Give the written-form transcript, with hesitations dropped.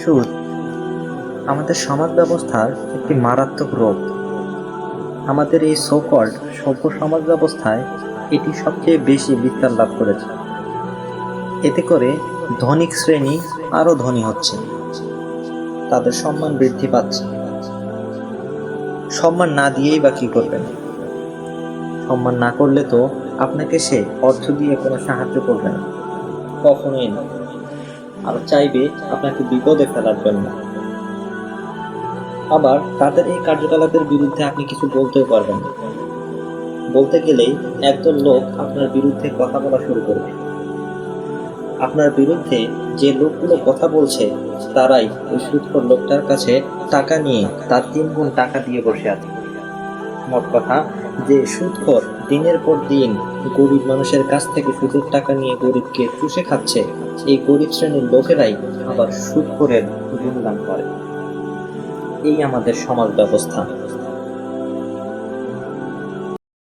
সুদ আমাদের সমাজ ব্যবস্থার একটি মারাত্মক রোগ। আমাদের এই সো-কল্ড সভ্য সমাজ ব্যবস্থায় এটি সবচেয়ে বেশি বিস্তার লাভ করেছে। এতে করে ধনিক শ্রেণী আরও ধনী হচ্ছে, তাদের সম্মান বৃদ্ধি পাচ্ছে। সম্মান না দিয়েই বা কী করবেন? সম্মান না করলে তো আপনাকে সে অর্থ দিয়ে কোনো সাহায্য করবে না, কখনোই না। আর চাইবে আপনাকে বিপদে ফেলার জন্য। আবার তাদের এই কার্যকলাপের বিরুদ্ধে আপনি কিছু বলতেও পারবেন না। বলতে গেলেই একদল লোক আপনার বিরুদ্ধে কথা বলা শুরু করবে। আপনার বিরুদ্ধে যে লোকগুলো কথা বলছে তারাই ওই সুদখোর লোকটার কাছে টাকা নিয়ে তার 3 গুণ টাকা দিয়ে বসে আছে। মোট কথা, যে সুদখোর দিনের পর দিন গরিব মানুষের কাছ থেকে সুদের টাকা নিয়ে গরিবকে চুষে খাচ্ছে, এই গরিব শ্রেণীর লোকেরাই আবার সুদখোরের গুণগান করে। এই আমাদের সমাজ ব্যবস্থা।